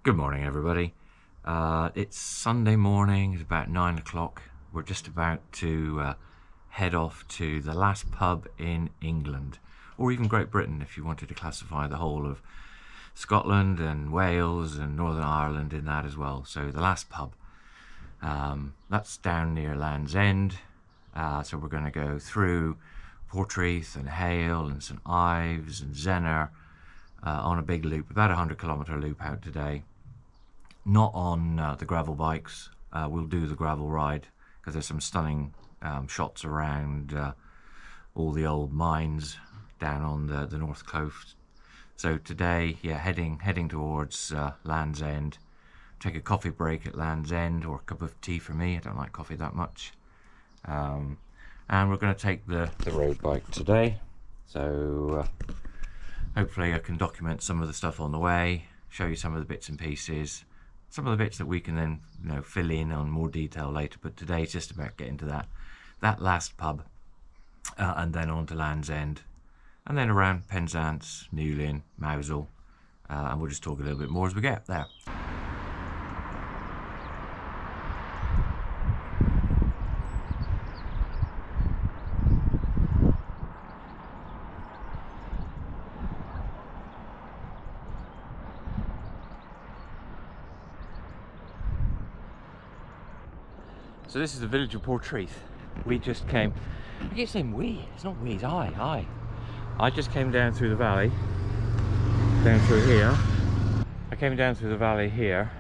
Good morning, everybody. It's Sunday morning. It's about 9 o'clock. We're just about to head off to the last pub in England, or even Great Britain if you wanted to classify the whole of Scotland and Wales and Northern Ireland in that as well. So the last pub, that's down near Land's End. So we're going to go through Portreath and Hale and St Ives and Zenner on a big loop, about 100-kilometre loop out today. Not on the gravel bikes. We'll do the gravel ride because there's some stunning shots around all the old mines down on the North Coast. So today, yeah, heading towards Land's End. Take a coffee break at Land's End, or a cup of tea for me. I don't like coffee that much. And we're going to take the road bike today. So hopefully I can document some of the stuff on the way, show you some of the bits and pieces. Some of the bits that we can then, fill in on more detail later. But today it's just about getting to that last pub, and then on to Land's End, and then around Penzance, Newlyn, Mousehole, and we'll just talk a little bit more as we get there. So this is the village of Portreath. We just came, I keep saying we, it's not we, it's I just came down through the valley, down through here. I came down through the valley here.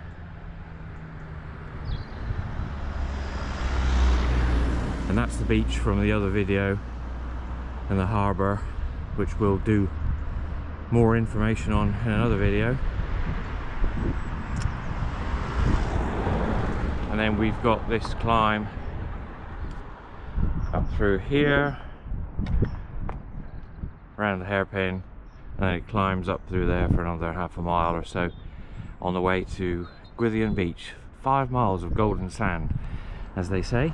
And that's the beach from the other video, and the harbour, which we'll do more information on in another video. And then we've got this climb up through here, around the hairpin, and then it climbs up through there for another half a mile or so on the way to Gwithian Beach. 5 miles of golden sand, as they say.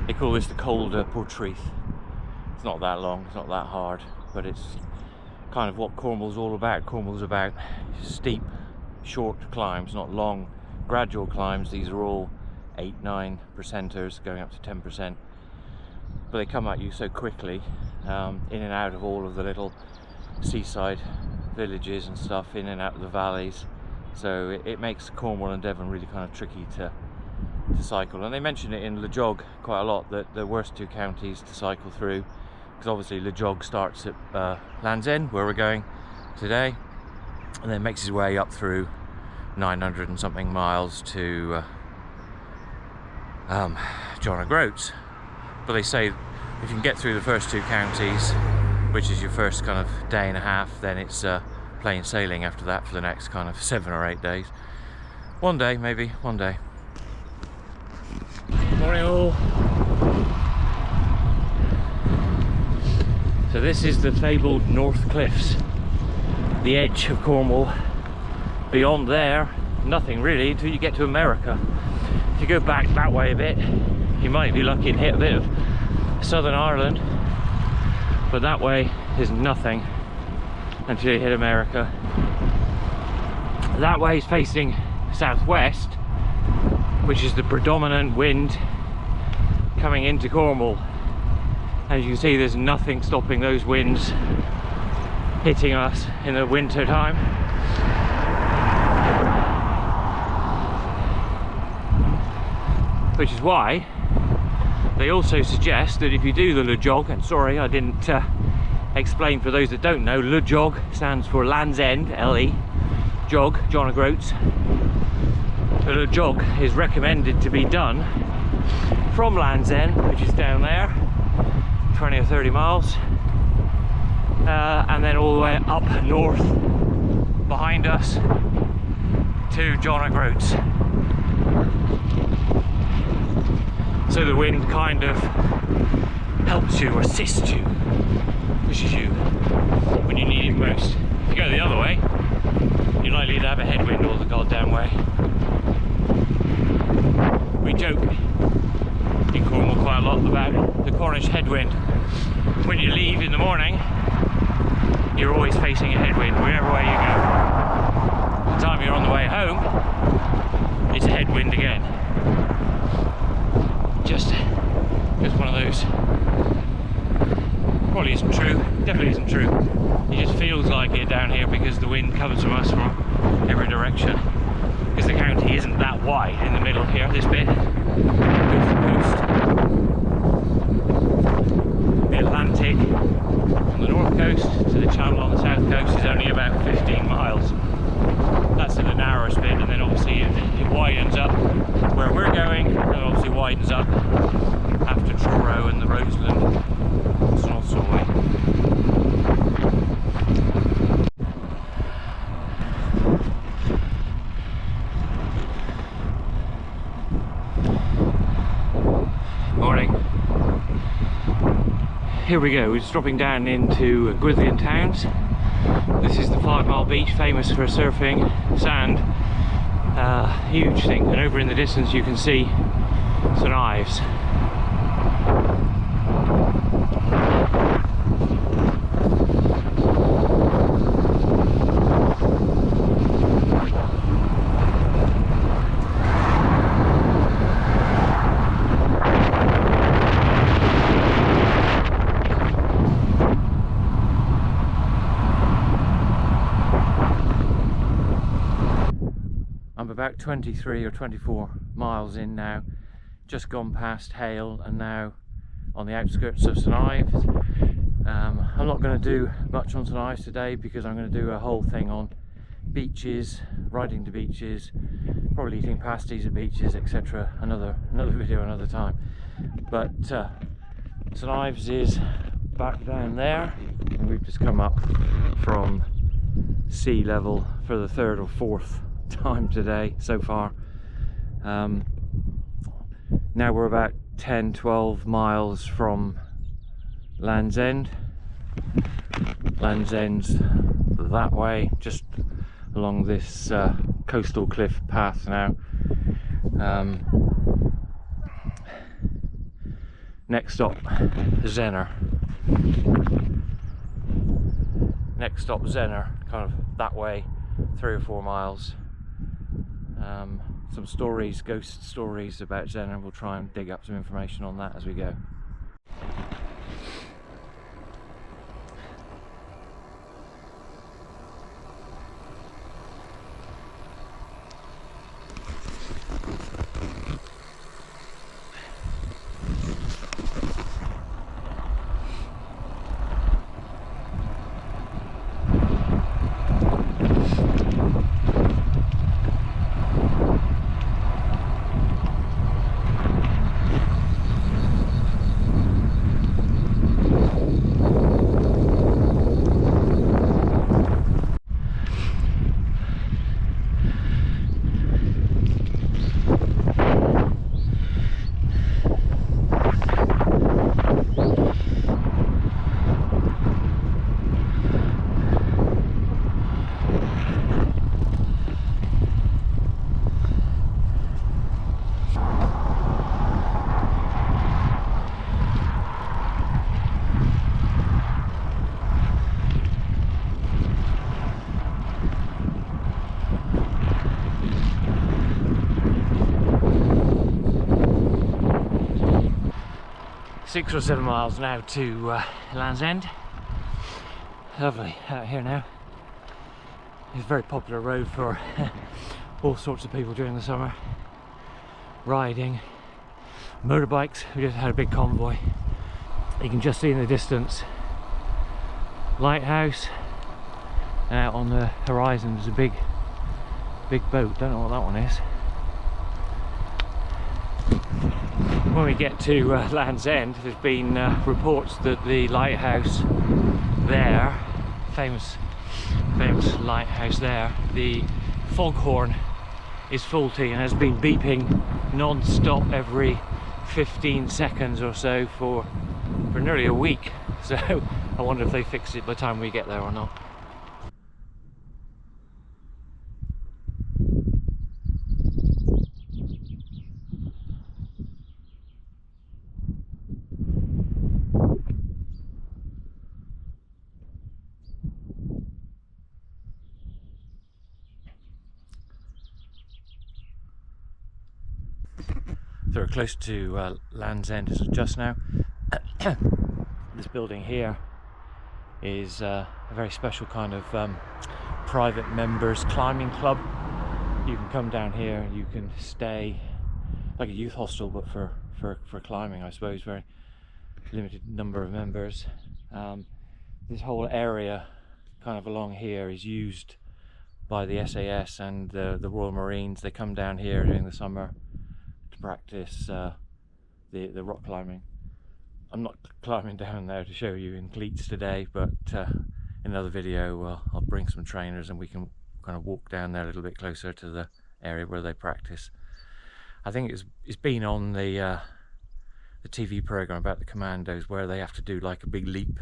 They call this the cold Portreath. It's not that long, it's not that hard, but it's kind of what Cornwall's all about. Cornwall's about steep, short climbs, not long, gradual climbs. These are all 8-9 percenters going up to 10%, but they come at you so quickly, in and out of all of the little seaside villages and stuff, in and out of the valleys. So it makes Cornwall and Devon really kind of tricky to cycle. And they mention it in Le Jog quite a lot, that the worst two counties to cycle through, because obviously Le Jog starts at Land's End, where we're going today, and then makes his way up through 900 and something miles to John O'Groats. But they say if you can get through the first two counties, which is your first kind of day and a half, then it's plain sailing after that for the next kind of 7 or 8 days. One day, maybe, one day. Morning all. So this is the fabled North Cliffs, the edge of Cornwall. Beyond there, nothing really until you get to America. If you go back that way a bit, you might be lucky and hit a bit of Southern Ireland, but that way is nothing until you hit America. That way is facing southwest, which is the predominant wind coming into Cornwall. As you can see, there's nothing stopping those winds hitting us in the winter time. Which is why they also suggest that if you do the Le Jog, and sorry I didn't explain for those that don't know, Le Jog stands for Land's End, L-E, Jog, John O'Groats. The Le Jog is recommended to be done from Land's End, which is down there, 20 or 30 miles, and then all the way up north behind us to John O'Groats. So the wind kind of helps you, or assists you, pushes you when you need it most. If you go the other way, you're likely to have a headwind all the goddamn way. We joke in Cornwall quite a lot about the Cornish headwind. when you leave in the morning, you're always facing a headwind wherever way you go. By the time you're on the way home, it's a headwind again. Just one of those. Probably isn't true, definitely isn't true. It just feels like it down here because the wind comes from us from every direction. Because the county isn't that wide in the middle here, this bit. Coast to coast. The Atlantic on the north coast to the Channel on the south coast is only about 15 miles. That's in the narrowest bit, and then obviously it widens up where we're going, and obviously widens up after Truro and the Roseland. Morning. Here we go, we're just dropping down into Gwithian Towns. This is the 5 Mile Beach, famous for surfing, sand, huge thing, and over in the distance you can see St Ives. I'm about 23 or 24 miles in now, just gone past Hale and now on the outskirts of St Ives. I'm not going to do much on St Ives today because I'm going to do a whole thing on beaches, riding to beaches, probably eating pasties at beaches, etc. Another video another time. But St Ives is back down there, and we've just come up from sea level for the third or fourth time today so far. Now we're about 10-12 miles from Land's End. Land's End's that way, just along this coastal cliff path now. Next stop, Zenner. Next stop, Zenner, kind of that way, 3 or 4 miles. Some stories, ghost stories about Zenner. We'll try and dig up some information on that as we go. Six or 7 miles now to Land's End. Lovely out here now. It's a very popular road for all sorts of people during the summer. Riding, motorbikes. We just had a big convoy. You can just see in the distance lighthouse, and out on the horizon there's a big boat. Don't know what that one is. When we get to Land's End, there's been reports that the lighthouse there, famous lighthouse there, the foghorn is faulty and has been beeping non-stop every 15 seconds or so for nearly a week. So I wonder if they fix it by the time we get there or not. So we're close to Land's End just now. This building here is a very special kind of private members climbing club. You can come down here, you can stay like a youth hostel, but for climbing, I suppose. Very limited number of members. This whole area kind of along here is used by the SAS and the Royal Marines. They come down here during the summer to practice the rock climbing. I'm not climbing down there to show you in cleats today, but in another video I'll bring some trainers and we can kind of walk down there a little bit closer to the area where they practice. I think it's been on the TV program about the commandos, where they have to do like a big leap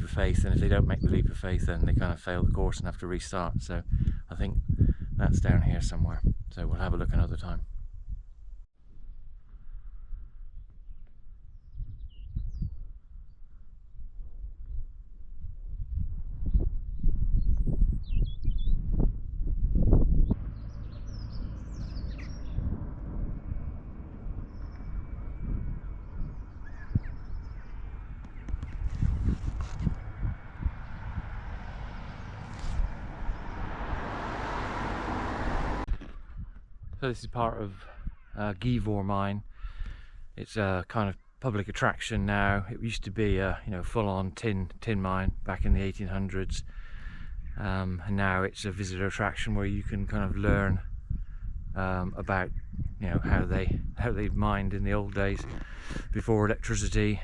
of faith, and if they don't make the leap of faith then they kind of fail the course and have to restart. So I think that's down here somewhere, so we'll have a look another time. So this is part of Givor mine. It's a kind of public attraction now. It used to be a full-on tin mine back in the 1800s, and now it's a visitor attraction where you can kind of learn about how they mined in the old days before electricity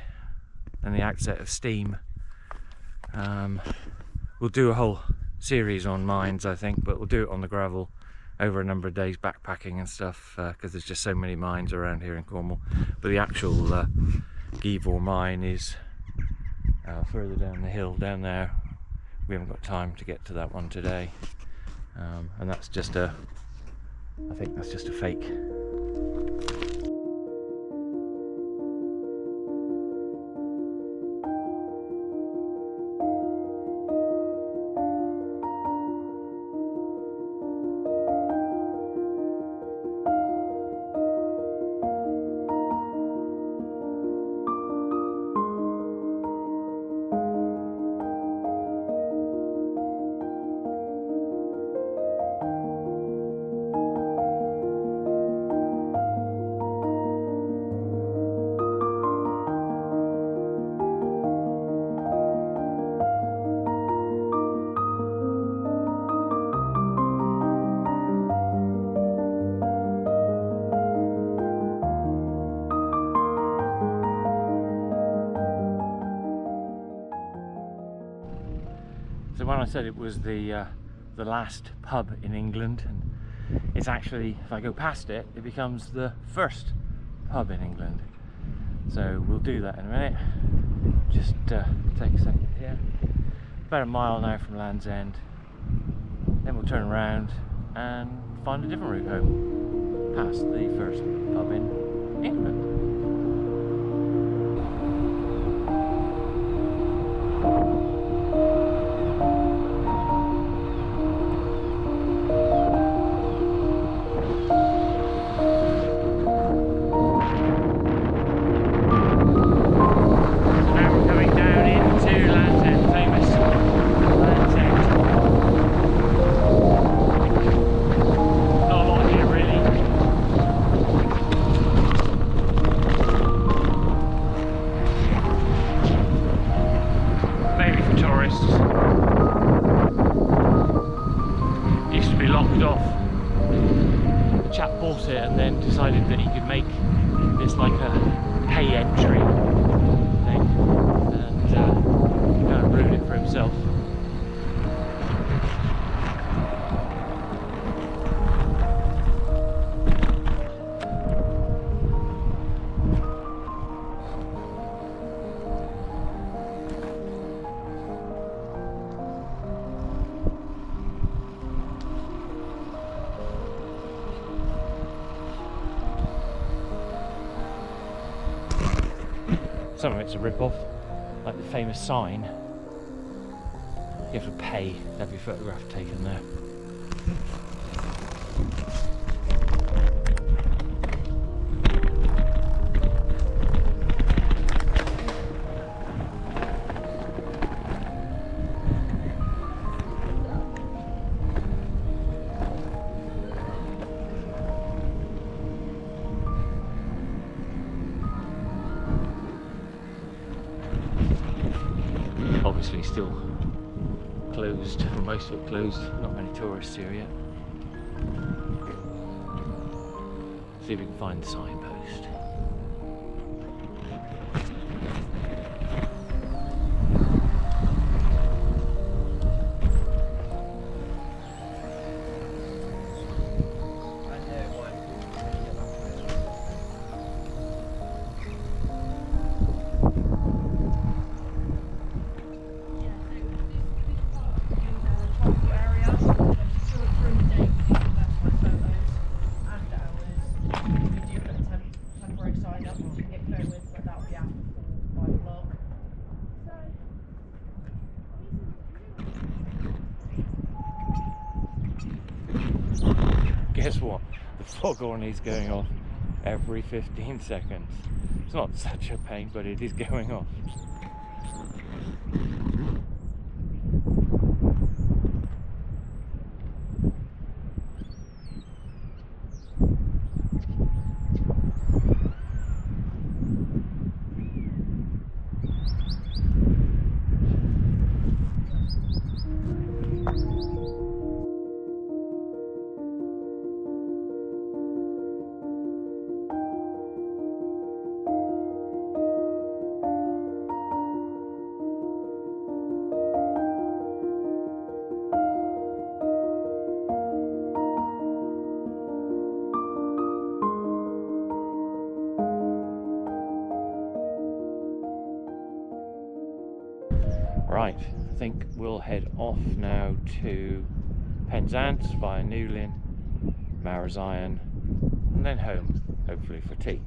and the outset of steam. We'll do a whole series on mines, I think, but we'll do it on the gravel over a number of days, backpacking and stuff, because there's just so many mines around here in Cornwall. But the actual Givor mine is further down the hill down there. We haven't got time to get to that one today, and that's just I think that's just a fake. So when I said it was the last pub in England, and it's actually, if I go past it, it becomes the first pub in England. So we'll do that in a minute. Just take a second here. About a mile now from Land's End. Then we'll turn around and find a different route home, past the first pub in England. Bought it and then decided that he could make this like a pay entry thing, and kind of ruined it for himself. Some of it's a rip-off, like the famous sign. You have to pay to have your photograph taken there. obviously still closed, or most of it closed, not many tourists here yet. See if we can find the signpost. Guess what? The foghorn is going off every 15 seconds. It's not such a pain, but it is going off. Right, I think we'll head off now to Penzance via Newlyn, Marazion, and then home, hopefully for tea.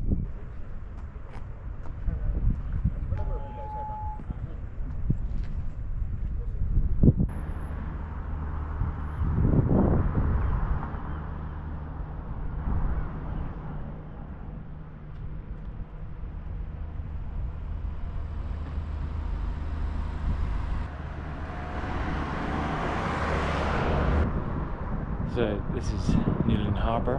So this is Newlyn Harbour,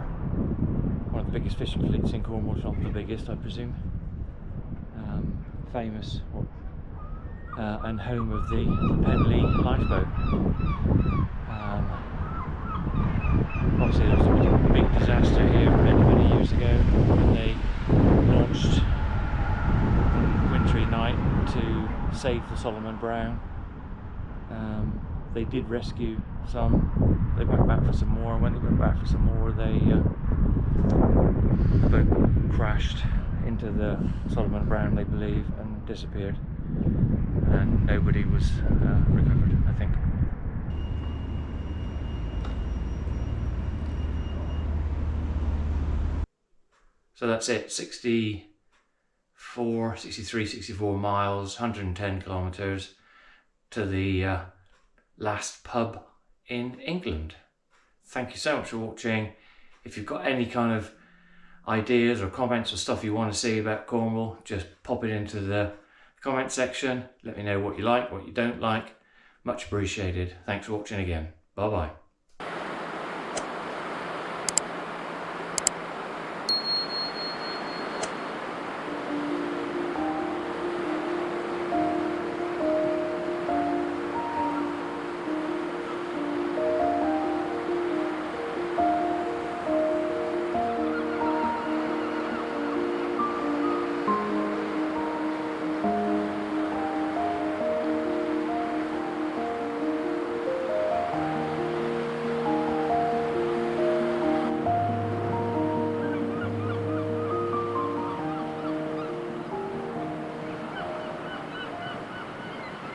one of the biggest fishing fleets in Cornwall, if not the biggest, I presume. Famous and home of the Penley lifeboat. Obviously there was a big disaster here many years ago when they launched one wintry night to save the Solomon Brown. They did rescue some. They went back for some more, and when they went back for some more, the boat crashed into the Solomon Brown, they believe, and disappeared, and nobody was recovered, I think. So that's it, 63, 64 miles, 110 kilometres to the last pub in England. Thank you so much for watching. If you've got any kind of ideas or comments or stuff you want to see about Cornwall, just pop it into the comment section. Let me know what you like, what you don't like. Much appreciated. Thanks for watching again. Bye bye.